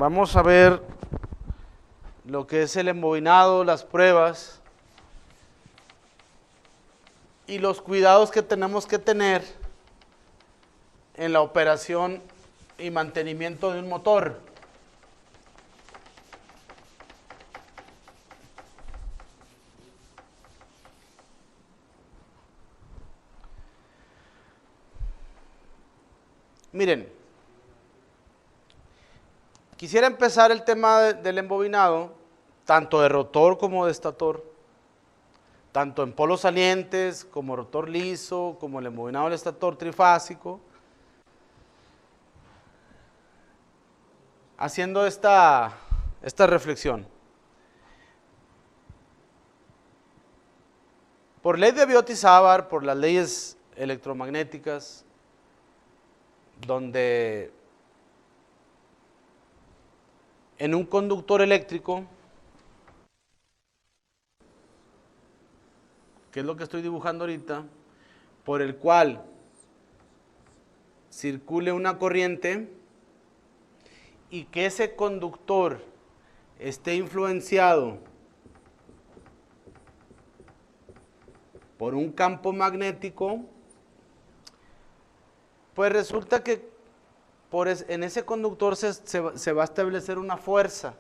vamos a ver lo que es el embobinado, las pruebas y los cuidados que tenemos que tener en la operación y mantenimiento de un motor. Miren, quisiera empezar el tema del embobinado, tanto de rotor como de estator, tanto en polos salientes, como rotor liso, como el embobinado del estator trifásico, haciendo esta reflexión. Por ley de Biot-Savart, por las leyes electromagnéticas, donde en un conductor eléctrico, que es lo que estoy dibujando ahorita, por el cual circule una corriente y que ese conductor esté influenciado por un campo magnético, pues resulta que en ese conductor se va a establecer una fuerza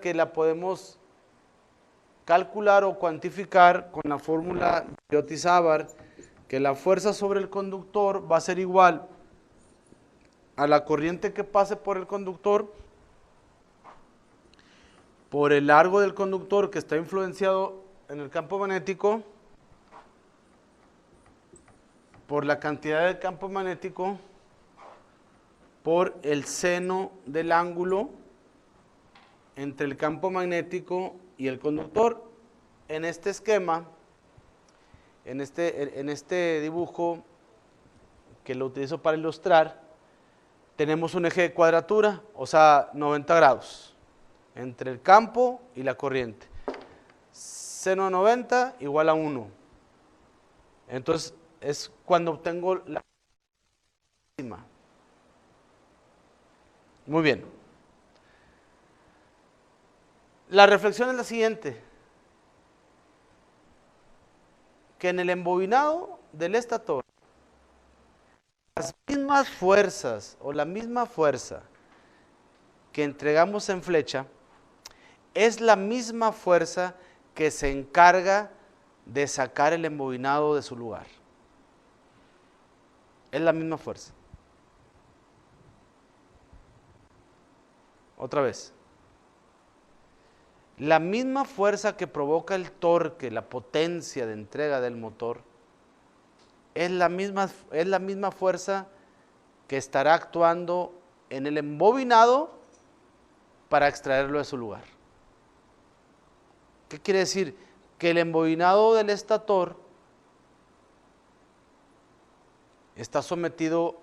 que la podemos calcular o cuantificar con la fórmula de Biot-Savart, que la fuerza sobre el conductor va a ser igual a la corriente que pase por el conductor por el largo del conductor que está influenciado en el campo magnético por la cantidad del campo magnético por el seno del ángulo entre el campo magnético y el conductor. En este esquema, en este dibujo que lo utilizo para ilustrar, tenemos un eje de cuadratura, o sea, 90 grados, entre el campo y la corriente. Seno de 90 igual a 1. Entonces, es cuando obtengo la máxima. Muy bien. La reflexión es la siguiente: que en el embobinado del estator, las mismas fuerzas o la misma fuerza que entregamos en flecha es la misma fuerza que se encarga de sacar el embobinado de su lugar. Es la misma fuerza. Otra vez. La misma fuerza que provoca el torque, la potencia de entrega del motor, es la misma fuerza que estará actuando en el embobinado para extraerlo de su lugar. ¿Qué quiere decir? Que el embobinado del estator está sometido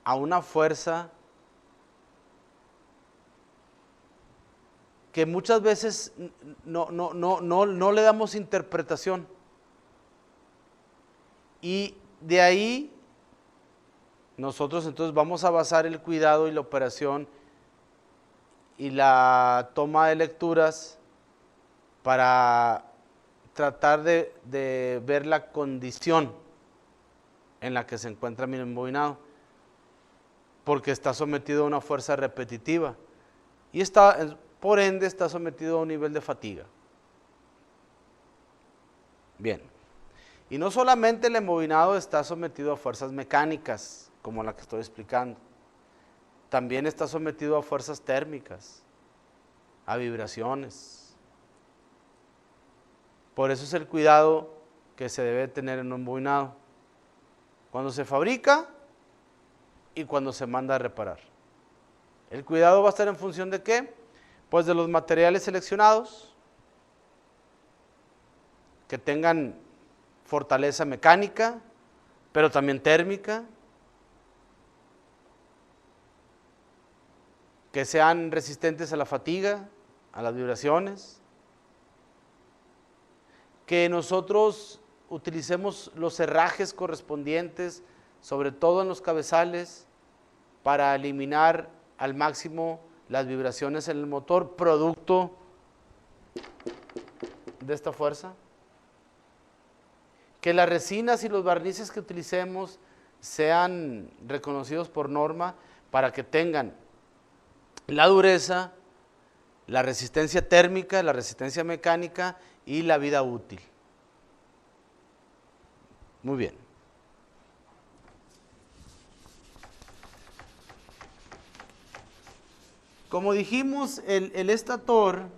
a una fuerza que muchas veces no le damos interpretación. Y de ahí nosotros entonces vamos a basar el cuidado y la operación y la toma de lecturas para tratar de ver la condición en la que se encuentra mi embobinado, porque está sometido a una fuerza repetitiva y por ende está sometido a un nivel de fatiga. Bien, y no solamente el embobinado está sometido a fuerzas mecánicas, como la que estoy explicando, también está sometido a fuerzas térmicas, a vibraciones. Por eso es el cuidado que se debe tener en un embobinado, cuando se fabrica y cuando se manda a reparar. El cuidado va a estar en función de ¿qué? Pues de los materiales seleccionados, que tengan fortaleza mecánica, pero también térmica, que sean resistentes a la fatiga, a las vibraciones, que nosotros utilicemos los herrajes correspondientes, sobre todo en los cabezales, para eliminar al máximo las vibraciones en el motor producto de esta fuerza. Que las resinas y los barnices que utilicemos sean reconocidos por norma para que tengan la dureza, la resistencia térmica, la resistencia mecánica y la vida útil. Muy bien. Como dijimos, el estator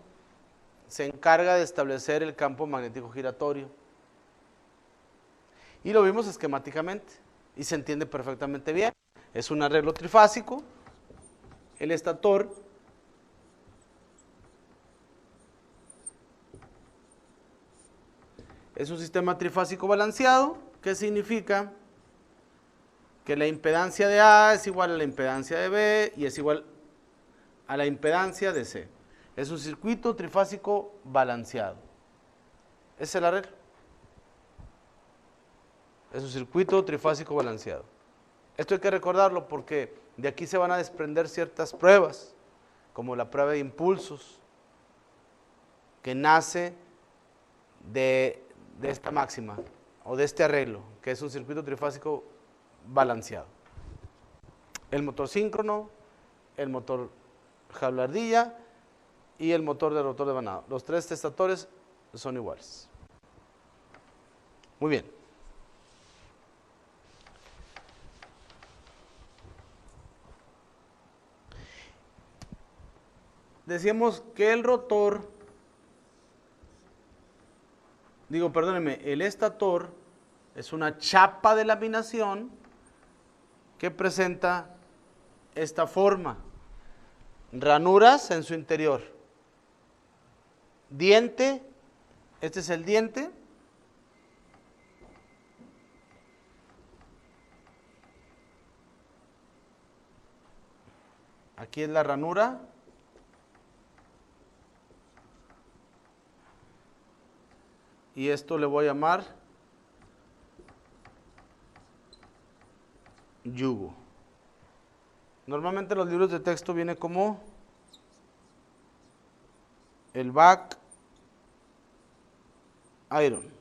se encarga de establecer el campo magnético giratorio. Y lo vimos esquemáticamente y se entiende perfectamente bien. Es un arreglo trifásico. El estator es un sistema trifásico balanceado, que significa que la impedancia de A es igual a la impedancia de B y es igual a la impedancia de C. Es un circuito trifásico balanceado. Ese es el arreglo. Es un circuito trifásico balanceado. Esto hay que recordarlo porque de aquí se van a desprender ciertas pruebas, como la prueba de impulsos, que nace de esta máxima, o de este arreglo, que es un circuito trifásico balanceado. El motor síncrono, el motor jaula ardilla y el motor de rotor de Banach. Los tres estatores son iguales. Muy bien. Decíamos que el rotor, el estator es una chapa de laminación que presenta esta forma. Ranuras en su interior. Diente, este es el diente. Aquí es la ranura. Y esto le voy a llamar yugo. Normalmente en los libros de texto viene como el back iron.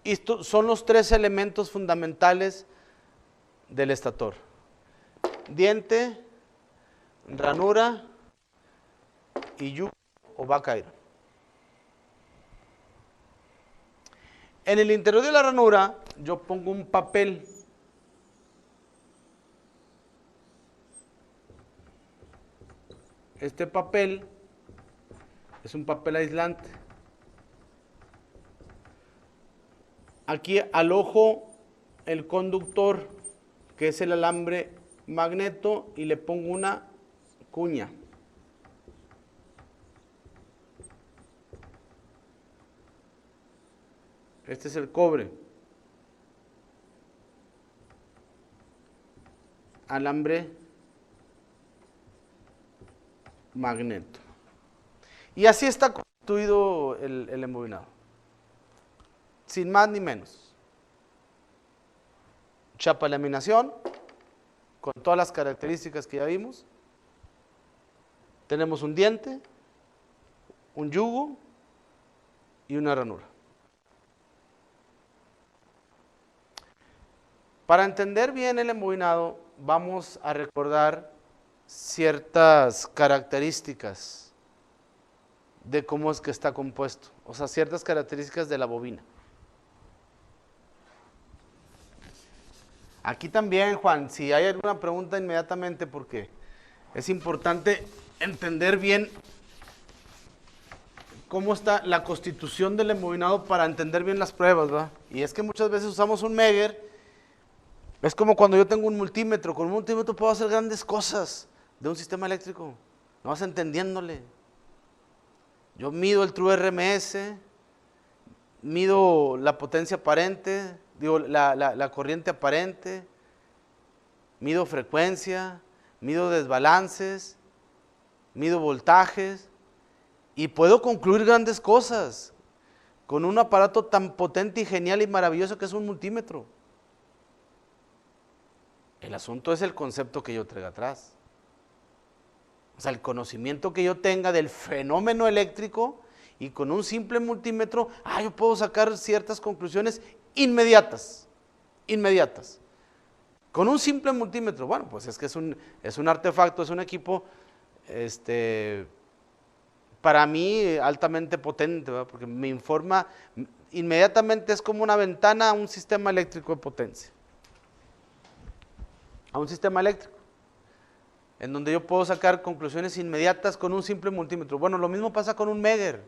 Estos son los tres elementos fundamentales del estator: diente, ranura y yugo o back iron. En el interior de la ranura yo pongo un papel. Este papel es un papel aislante. Aquí alojo el conductor, que es el alambre magneto, y le pongo una cuña. Este es el cobre. Alambre magneto. Y así está constituido el embobinado. Sin más ni menos. Chapa de laminación, con todas las características que ya vimos. Tenemos un diente, un yugo y una ranura. Para entender bien el embobinado, vamos a recordar ciertas características de cómo es que está compuesto, o sea, ciertas características de la bobina. Aquí también, Juan, si hay alguna pregunta inmediatamente, porque es importante entender bien cómo está la constitución del embobinado para entender bien las pruebas, ¿verdad? Y es que muchas veces usamos un Megger. Es como cuando yo tengo un multímetro. Con un multímetro puedo hacer grandes cosas de un sistema eléctrico. No vas entendiéndole. Yo mido el true RMS, mido la potencia aparente, la corriente aparente, mido frecuencia, mido desbalances, mido voltajes y puedo concluir grandes cosas con un aparato tan potente y genial y maravilloso que es un multímetro. El asunto es el concepto que yo traiga atrás. O sea, el conocimiento que yo tenga del fenómeno eléctrico, y con un simple multímetro, yo puedo sacar ciertas conclusiones inmediatas. Con un simple multímetro, bueno, pues es que es un artefacto, es un equipo, para mí altamente potente, ¿verdad? Porque me informa inmediatamente, es como una ventana a un sistema eléctrico de potencia. A un sistema eléctrico, en donde yo puedo sacar conclusiones inmediatas con un simple multímetro. Bueno, lo mismo pasa con un Megger,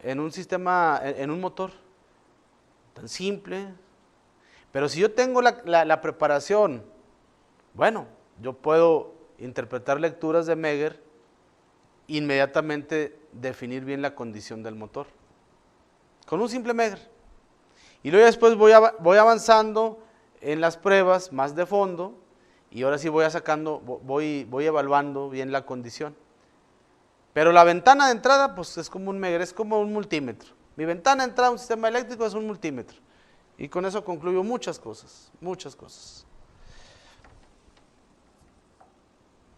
en un sistema, en un motor, tan simple. Pero si yo tengo la preparación, bueno, yo puedo interpretar lecturas de Megger, inmediatamente definir bien la condición del motor, con un simple Megger. Y luego después voy avanzando en las pruebas más de fondo, y ahora sí voy evaluando bien la condición. Pero la ventana de entrada, pues es como un Megger, es como un multímetro. Mi ventana de entrada a un sistema eléctrico es un multímetro. Y con eso concluyo muchas cosas.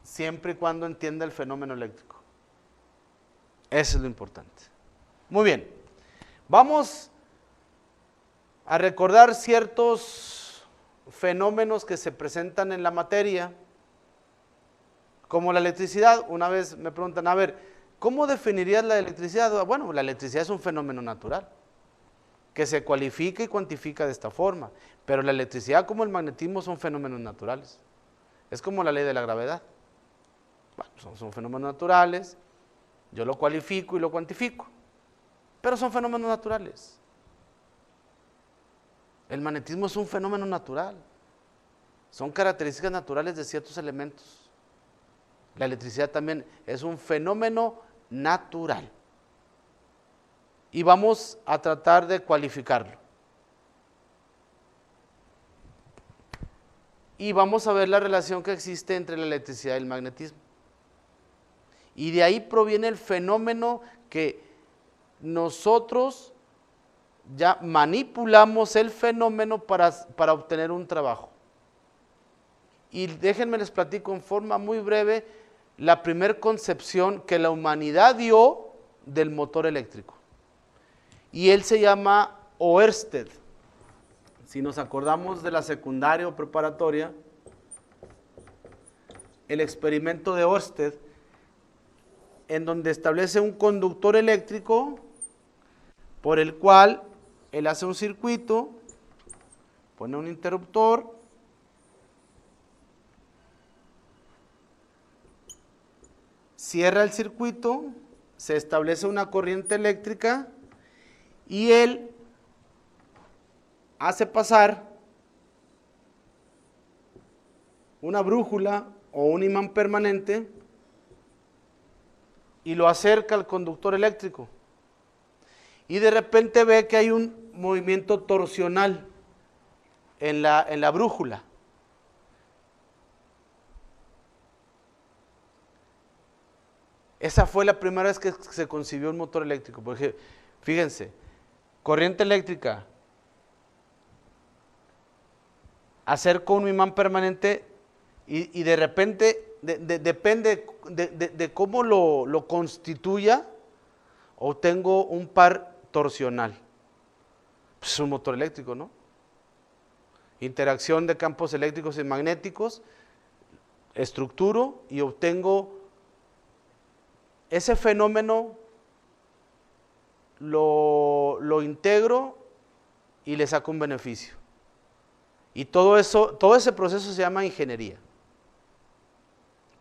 Siempre y cuando entienda el fenómeno eléctrico. Eso es lo importante. Muy bien. Vamos a recordar ciertos fenómenos que se presentan en la materia, como la electricidad. Una vez me preguntan, a ver, ¿cómo definirías la electricidad? Bueno, la electricidad es un fenómeno natural, que se cualifica y cuantifica de esta forma, pero la electricidad como el magnetismo son fenómenos naturales. Es como la ley de la gravedad. Bueno, son fenómenos naturales, yo lo cualifico y lo cuantifico, pero son fenómenos naturales. El magnetismo es un fenómeno natural, son características naturales de ciertos elementos. La electricidad también es un fenómeno natural. Y vamos a tratar de cualificarlo. Y vamos a ver la relación que existe entre la electricidad y el magnetismo. Y de ahí proviene el fenómeno que nosotros ya manipulamos el fenómeno para obtener un trabajo. Y déjenme les platico en forma muy breve la primer concepción que la humanidad dio del motor eléctrico. Y él se llama Oersted. Si nos acordamos de la secundaria o preparatoria, el experimento de Oersted, en donde establece un conductor eléctrico por el cual él hace un circuito, pone un interruptor, cierra el circuito, se establece una corriente eléctrica y él hace pasar una brújula o un imán permanente y lo acerca al conductor eléctrico. Y de repente ve que hay un movimiento torsional en la brújula. Esa fue la primera vez que se concibió un motor eléctrico. Porque, fíjense, corriente eléctrica, acerco un imán permanente y de repente, depende de cómo lo constituya, obtengo un par torsional. Pues es un motor eléctrico, ¿no? Interacción de campos eléctricos y magnéticos, estructuro y obtengo ese fenómeno, lo integro y le saco un beneficio. Y todo ese proceso se llama ingeniería.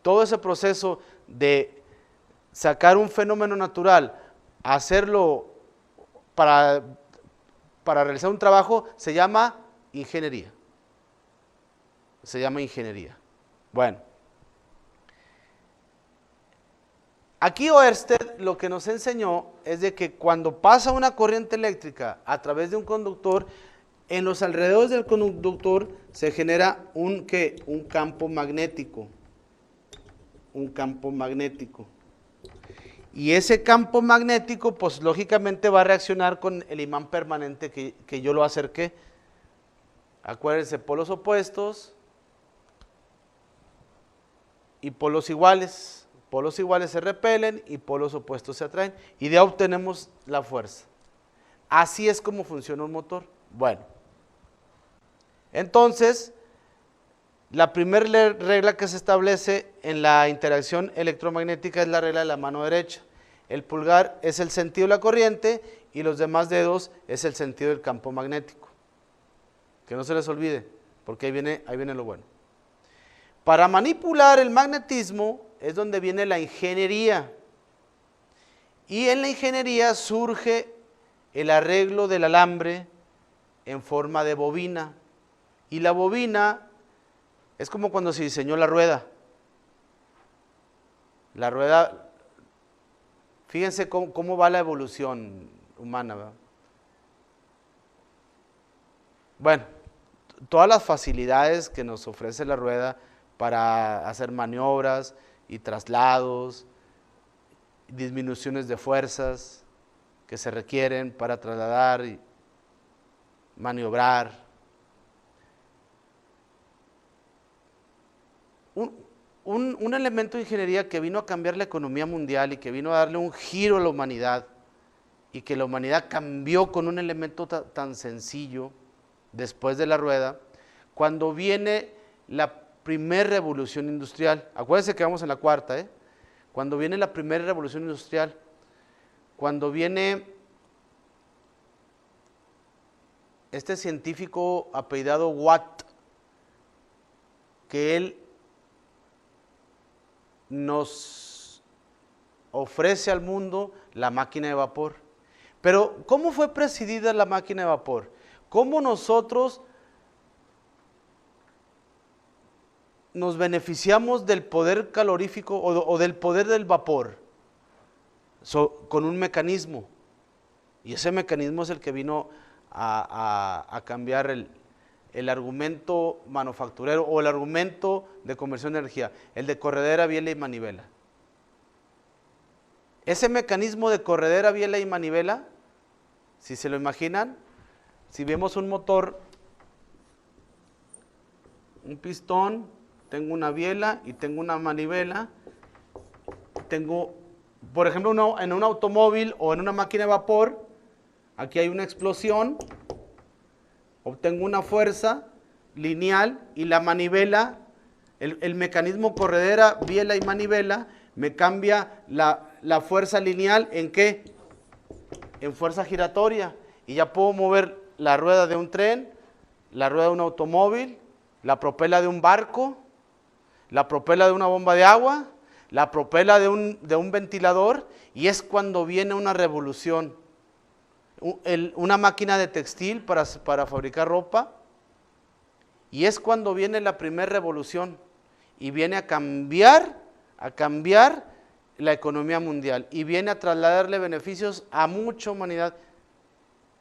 Todo ese proceso de sacar un fenómeno natural, hacerlo para realizar un trabajo, se llama ingeniería. Bueno. Aquí Oersted lo que nos enseñó es de que cuando pasa una corriente eléctrica a través de un conductor, en los alrededores del conductor se genera un campo magnético. Y ese campo magnético, pues lógicamente va a reaccionar con el imán permanente que yo lo acerqué. Acuérdense, polos opuestos y polos iguales. Polos iguales se repelen y polos opuestos se atraen. Y de ahí obtenemos la fuerza. Así es como funciona un motor. Bueno, entonces, la primera regla que se establece en la interacción electromagnética es la regla de la mano derecha. El pulgar es el sentido de la corriente y los demás dedos es el sentido del campo magnético. Que no se les olvide, porque ahí viene lo bueno. Para manipular el magnetismo es donde viene la ingeniería. Y en la ingeniería surge el arreglo del alambre en forma de bobina. Y la bobina es como cuando se diseñó la rueda. La rueda, fíjense cómo va la evolución humana, ¿verdad? Bueno, todas las facilidades que nos ofrece la rueda para hacer maniobras y traslados, disminuciones de fuerzas que se requieren para trasladar y maniobrar. Un elemento de ingeniería que vino a cambiar la economía mundial y que vino a darle un giro a la humanidad y que la humanidad cambió con un elemento tan sencillo después de la rueda, cuando viene la primera revolución industrial. Acuérdense que vamos en la cuarta, cuando viene la primera revolución industrial, cuando viene este científico apellidado Watt, que él nos ofrece al mundo la máquina de vapor. Pero, ¿cómo fue presidida la máquina de vapor? ¿Cómo nosotros nos beneficiamos del poder calorífico o del poder del vapor? Con un mecanismo. Y ese mecanismo es el que vino a cambiar el argumento manufacturero o el argumento de conversión de energía, el de corredera, biela y manivela. Ese mecanismo de corredera, biela y manivela, si se lo imaginan, si vemos un motor, un pistón, tengo una biela y tengo una manivela, tengo, por ejemplo, en un automóvil o en una máquina de vapor, aquí hay una explosión, obtengo una fuerza lineal y la manivela, el mecanismo corredera, biela y manivela, me cambia la fuerza lineal ¿en qué? En fuerza giratoria. Y ya puedo mover la rueda de un tren, la rueda de un automóvil, la propela de un barco, la propela de una bomba de agua, la propela de un ventilador, y es cuando viene una revolución. Una máquina de textil para fabricar ropa, y es cuando viene la primera revolución y viene a cambiar la economía mundial y viene a trasladarle beneficios a mucha humanidad.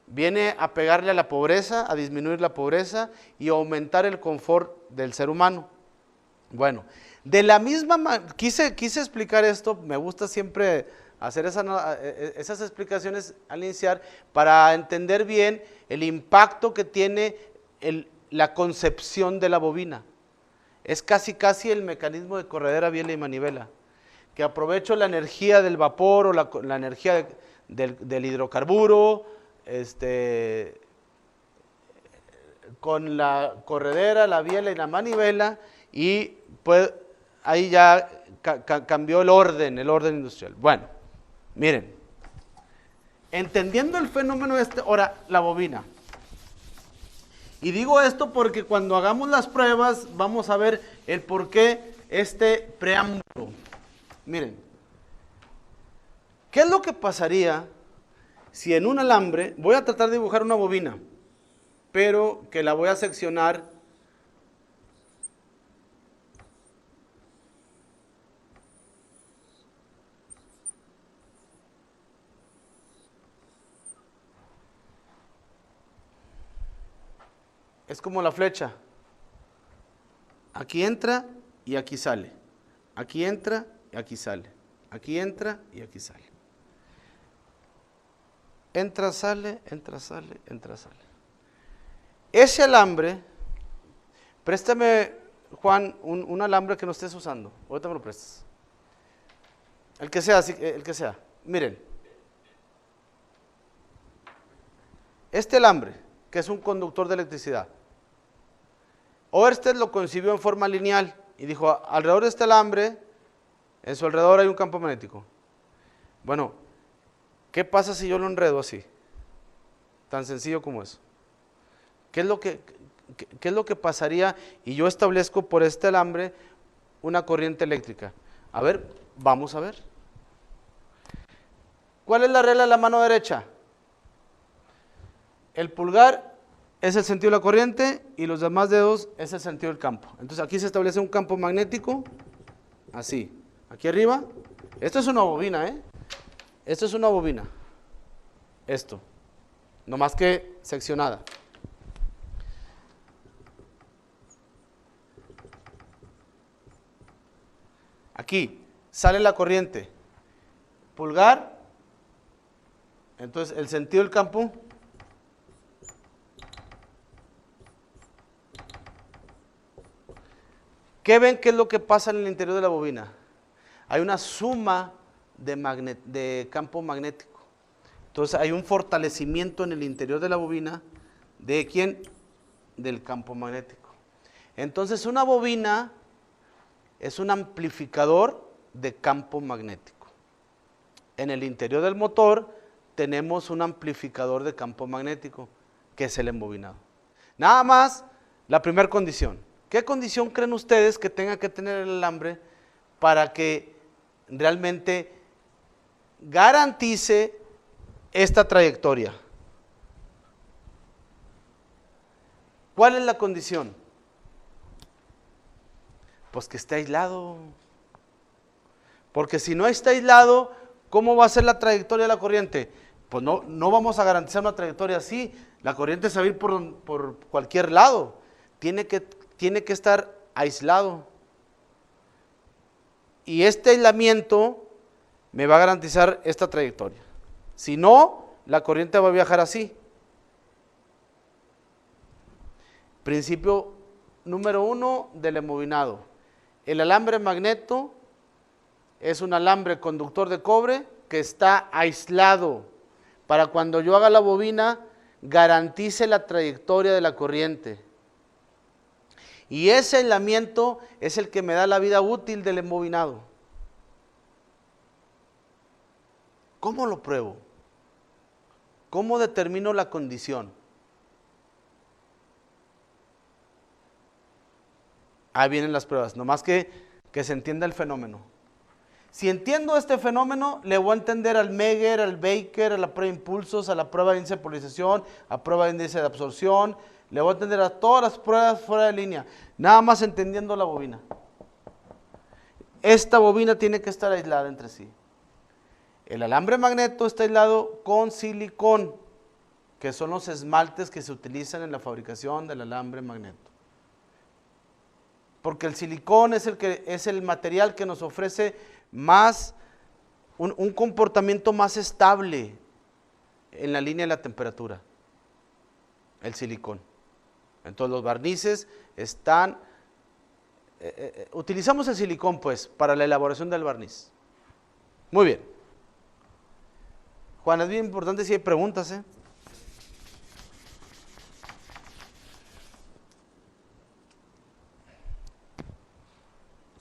Viene a pegarle a la pobreza, a disminuir la pobreza y a aumentar el confort del ser humano. Bueno, de la misma manera, quise explicar esto, me gusta siempre hacer esas explicaciones al iniciar para entender bien el impacto que tiene la concepción de la bobina. Es casi el mecanismo de corredera, biela y manivela, que aprovecho la energía del vapor o la energía del hidrocarburo, con la corredera, la biela y la manivela, y pues ahí ya cambió el orden industrial. Bueno, miren, entendiendo el fenómeno ahora la bobina. Y digo esto porque cuando hagamos las pruebas vamos a ver el por qué este preámbulo. Miren, ¿qué es lo que pasaría si en un alambre, voy a tratar de dibujar una bobina, pero que la voy a seccionar es como la flecha, aquí entra y aquí sale, aquí entra y aquí sale, aquí entra y aquí sale. Entra, sale, entra, sale, entra, sale. Ese alambre Préstame, Juan, un alambre que no estés usando. Ahorita me lo prestas. El que sea, el que sea. Miren. Este alambre, que es un conductor de electricidad, Oersted lo concibió en forma lineal y dijo, alrededor de este alambre, en su alrededor hay un campo magnético. Bueno, ¿qué pasa si yo lo enredo así? Tan sencillo como eso. ¿Qué es lo que pasaría y yo establezco por este alambre una corriente eléctrica? A ver, vamos a ver. ¿Cuál es la regla de la mano derecha? El pulgar es el sentido de la corriente y los demás dedos es el sentido del campo. Entonces aquí se establece un campo magnético, así, aquí arriba. Esto es una bobina, ¿eh? Esto es una bobina. Esto, no más que seccionada. Aquí sale la corriente, pulgar, entonces el sentido del campo ¿qué ven que es lo que pasa en el interior de la bobina? Hay una suma de campo magnético. Entonces hay un fortalecimiento en el interior de la bobina. ¿De quién? Del campo magnético. Entonces una bobina es un amplificador de campo magnético. En el interior del motor tenemos un amplificador de campo magnético, que es el embobinado. Nada más la primera condición. ¿Qué condición creen ustedes que tenga que tener el alambre para que realmente garantice esta trayectoria? ¿Cuál es la condición? Pues que esté aislado. Porque si no está aislado, ¿cómo va a ser la trayectoria de la corriente? Pues no vamos a garantizar una trayectoria así. La corriente se va a ir por cualquier lado. Tiene que estar aislado. Y este aislamiento me va a garantizar esta trayectoria. Si no, la corriente va a viajar así. Principio número 1 del embobinado. El alambre magneto es un alambre conductor de cobre que está aislado para cuando yo haga la bobina garantice la trayectoria de la corriente. Y ese aislamiento es el que me da la vida útil del embobinado. ¿Cómo lo pruebo? ¿Cómo determino la condición? Ahí vienen las pruebas, nomás que se entienda el fenómeno. Si entiendo este fenómeno, le voy a entender al Megger, al Baker, a la prueba de impulsos, a la prueba de índice de polarización, a prueba de índice de absorción, le voy a entender a todas las pruebas fuera de línea, nada más entendiendo la bobina. Esta bobina tiene que estar aislada entre sí. El alambre magneto está aislado con silicón, que son los esmaltes que se utilizan en la fabricación del alambre magneto. Porque el silicón es el material que nos ofrece más, un comportamiento más estable en la línea de la temperatura. El silicón. Entonces los barnices están, utilizamos el silicón pues para la elaboración del barniz. Muy bien. Juan, es bien importante si hay preguntas, ¿eh?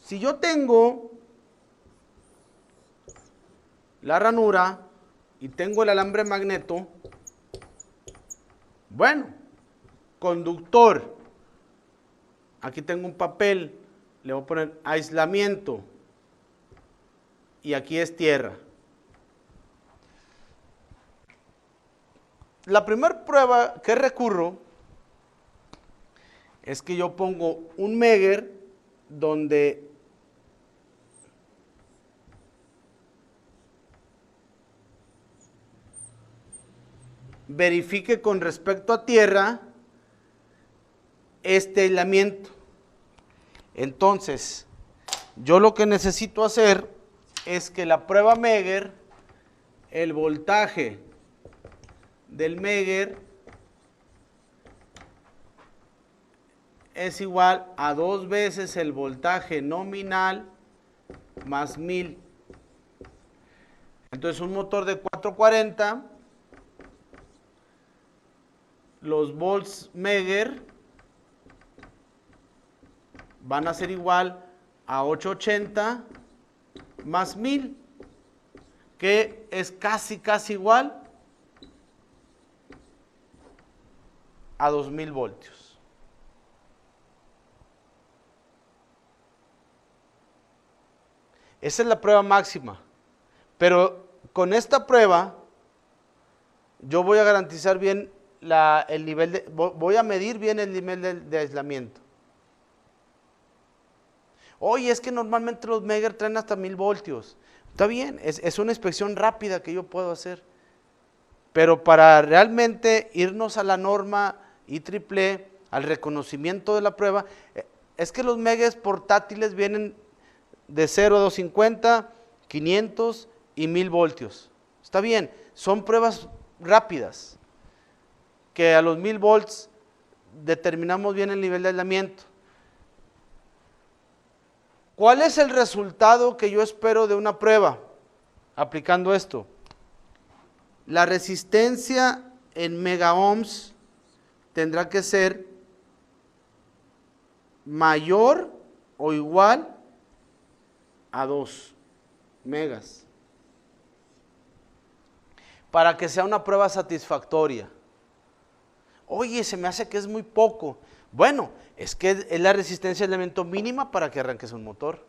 Si yo tengo la ranura y tengo el alambre magneto, bueno, conductor, aquí tengo un papel, le voy a poner aislamiento y aquí es tierra. La primera prueba que recurro es que yo pongo un Megger donde verifique con respecto a tierra este aislamiento. Entonces, yo lo que necesito hacer es que la prueba Megger, el voltaje del Megger es igual a 2 veces el voltaje nominal más 1000. Entonces un motor de 440, los volts Megger van a ser igual a 880 más 1000, que es casi igual a 2000 voltios. Esa es la prueba máxima. Pero con esta prueba yo voy a garantizar bien el nivel de, voy a medir bien el nivel de aislamiento. Oye, es que normalmente los Megger traen hasta 1000 voltios. Está bien, es una inspección rápida que yo puedo hacer. Pero para realmente irnos a la norma IEEE, al reconocimiento de la prueba, es que los Megger portátiles vienen de 0 a 250, 500 y 1000 voltios. Está bien, son pruebas rápidas, que a los 1000 volts determinamos bien el nivel de aislamiento. ¿Cuál es el resultado que yo espero de una prueba aplicando esto? La resistencia en megaohms tendrá que ser mayor o igual a 2 megas para que sea una prueba satisfactoria. Oye, se me hace que es muy poco. Bueno, es que es la resistencia de elemento mínima para que arranques un motor.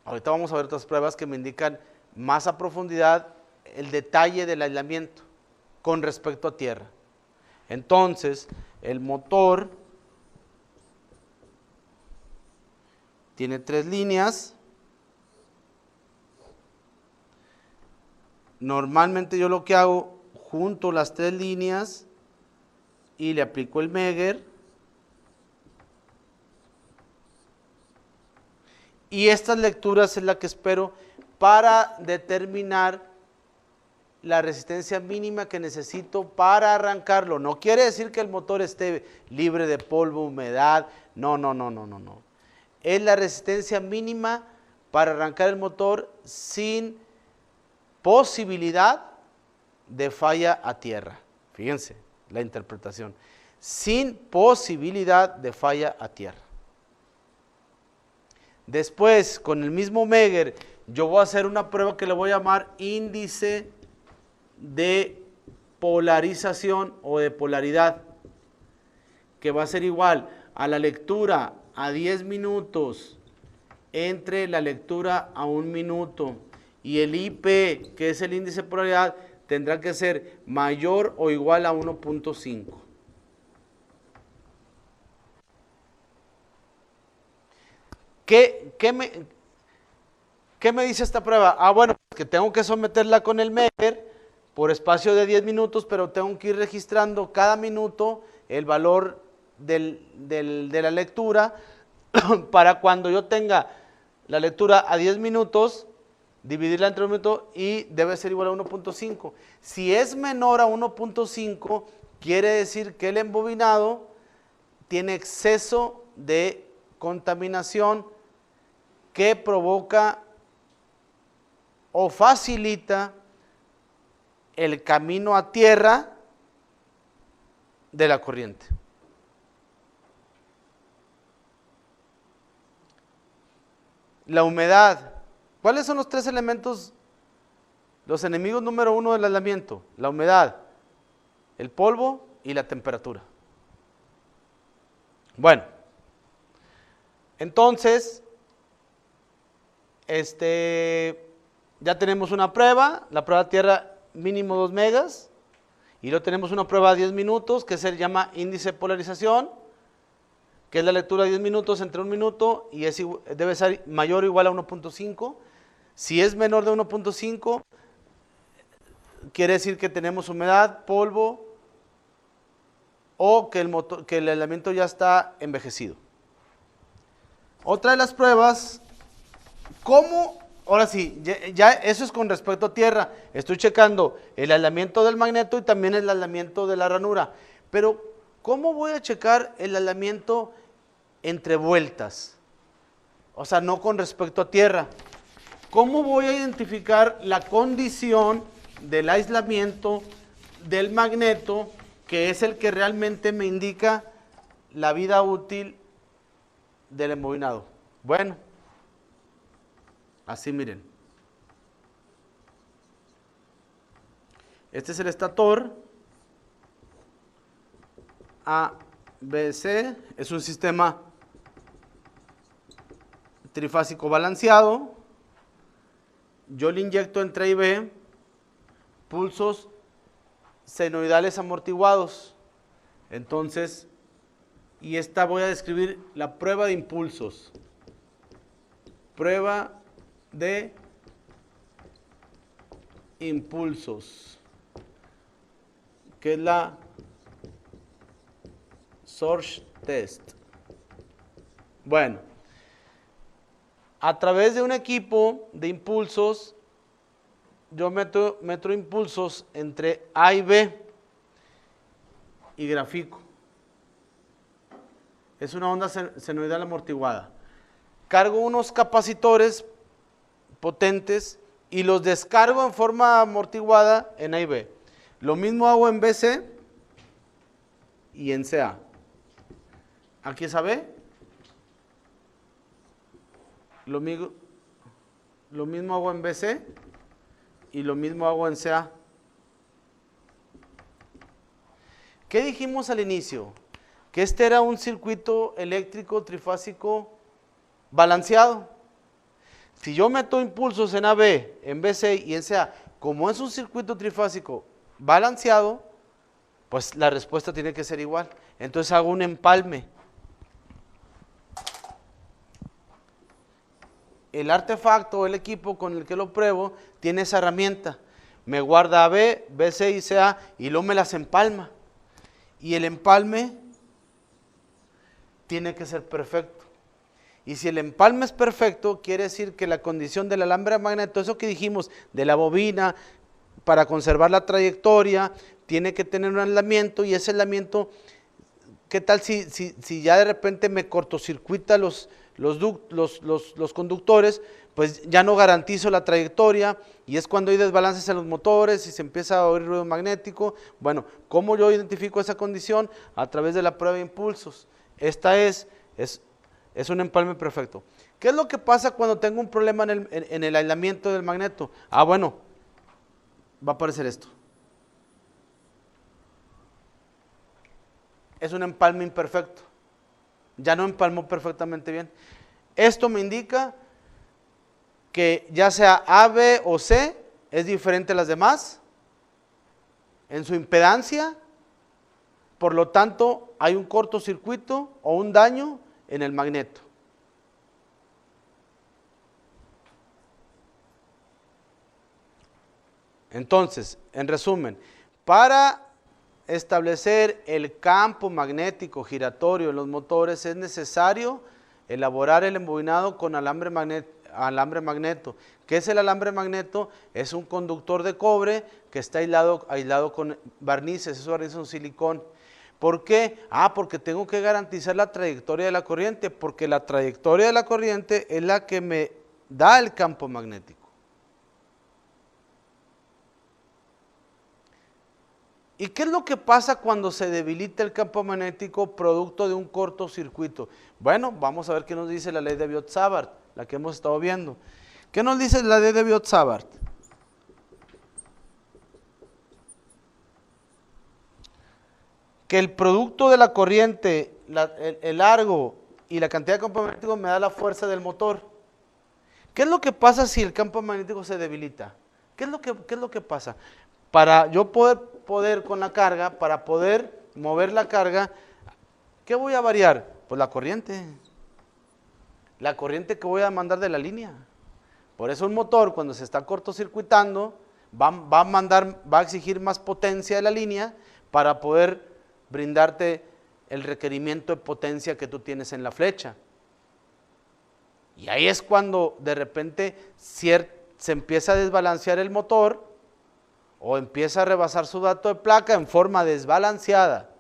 Ahorita vamos a ver otras pruebas que me indican más a profundidad el detalle del aislamiento con respecto a tierra. Entonces, el motor tiene 3 líneas. Normalmente yo lo que hago, junto las 3 líneas y le aplico el Megger. Y estas lecturas es la que espero para determinar la resistencia mínima que necesito para arrancarlo. No quiere decir que el motor esté libre de polvo, humedad. No. Es la resistencia mínima para arrancar el motor sin posibilidad de falla a tierra. Fíjense la interpretación. Sin posibilidad de falla a tierra. Después, con el mismo Megger, yo voy a hacer una prueba que le voy a llamar índice de polarización o de polaridad, que va a ser igual a la lectura a 10 minutos entre la lectura a 1 minuto, y el IP, que es el índice de polaridad, tendrá que ser mayor o igual a 1.5. ¿Qué me dice esta prueba? Ah, bueno, que tengo que someterla con el Megger por espacio de 10 minutos, pero tengo que ir registrando cada minuto el valor de la lectura para cuando yo tenga la lectura a 10 minutos, dividirla entre un minuto y debe ser igual a 1.5. Si es menor a 1.5, quiere decir que el embobinado tiene exceso de contaminación que provoca o facilita el camino a tierra de la corriente. La humedad. ¿Cuáles son los 3 elementos, los enemigos número 1 del aislamiento? La humedad, el polvo y la temperatura. Bueno, entonces, ya tenemos una prueba, la prueba de tierra mínimo 2 megas, y luego tenemos una prueba de 10 minutos que se llama índice de polarización, que es la lectura de 10 minutos entre 1 minuto y debe ser mayor o igual a 1.5. Si es menor de 1.5, quiere decir que tenemos humedad, polvo o que el aislamiento ya está envejecido. Otra de las pruebas, ¿cómo? Ahora sí, ya eso es con respecto a tierra. Estoy checando el aislamiento del magneto y también el aislamiento de la ranura. Pero ¿cómo voy a checar el aislamiento entre vueltas? O sea, no con respecto a tierra. ¿Cómo voy a identificar la condición del aislamiento del magneto, que es el que realmente me indica la vida útil del embobinado? Bueno, así miren. Este es el estator ABC, es un sistema trifásico balanceado. Yo le inyecto entre A y B pulsos senoidales amortiguados. Entonces, y esta voy a describir la prueba de impulsos. Prueba de impulsos, que es la source test. Bueno, a través de un equipo de impulsos, yo meto impulsos entre A y B y grafico. Es una onda senoidal amortiguada. Cargo unos capacitores potentes y los descargo en forma amortiguada en A y B. Lo mismo hago en BC y en CA. Aquí es AB. Lo mismo hago en BC y lo mismo hago en CA. ¿Qué dijimos al inicio? Que este era un circuito eléctrico trifásico balanceado. Si yo meto impulsos en AB, en BC y en CA, como es un circuito trifásico balanceado, pues la respuesta tiene que ser igual. Entonces hago un empalme. El artefacto, el equipo con el que lo pruebo, tiene esa herramienta. Me guarda AB, BC y CA y luego me las empalma. Y el empalme tiene que ser perfecto. Y si el empalme es perfecto, quiere decir que la condición del alambre de magneto, eso que dijimos de la bobina, para conservar la trayectoria, tiene que tener un aislamiento, y ese aislamiento, ¿qué tal si ya de repente me cortocircuita los conductores? Pues ya no garantizo la trayectoria, y es cuando hay desbalances en los motores y se empieza a oír ruido magnético. Bueno, ¿cómo yo identifico esa condición? A través de la prueba de impulsos. Esta es un empalme perfecto. ¿Qué es lo que pasa cuando tengo un problema en el aislamiento del magneto? Ah, bueno, va a aparecer esto. Es un empalme imperfecto. Ya no empalmó perfectamente bien. Esto me indica que ya sea A, B o C es diferente a las demás en su impedancia. Por lo tanto, hay un cortocircuito o un daño en el magneto. Entonces, en resumen, para establecer el campo magnético giratorio en los motores es necesario elaborar el embobinado con alambre magneto. ¿Qué es el alambre magneto? Es un conductor de cobre que está aislado con barnices. Esos barnices son silicón. ¿Por qué? Ah, porque tengo que garantizar la trayectoria de la corriente, porque la trayectoria de la corriente es la que me da el campo magnético. ¿Y qué es lo que pasa cuando se debilita el campo magnético producto de un cortocircuito? Bueno, vamos a ver qué nos dice la ley de Biot-Savart, la que hemos estado viendo. ¿Qué nos dice la ley de Biot-Savart? Que el producto de la corriente, el largo y la cantidad de campo magnético me da la fuerza del motor. ¿Qué es lo que pasa si el campo magnético se debilita? ¿Qué es lo que pasa? Para yo poder con la carga, para poder mover la carga, ¿qué voy a variar? Pues la corriente que voy a mandar de la línea. Por eso un motor, cuando se está cortocircuitando, va a exigir más potencia de la línea para poder brindarte el requerimiento de potencia que tú tienes en la flecha. Y ahí es cuando de repente se empieza a desbalancear el motor o empieza a rebasar su dato de placa en forma desbalanceada.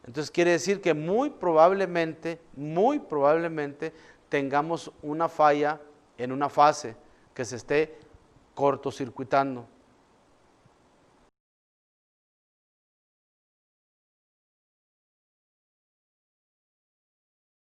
Entonces quiere decir que muy probablemente tengamos una falla en una fase que se esté cortocircuitando.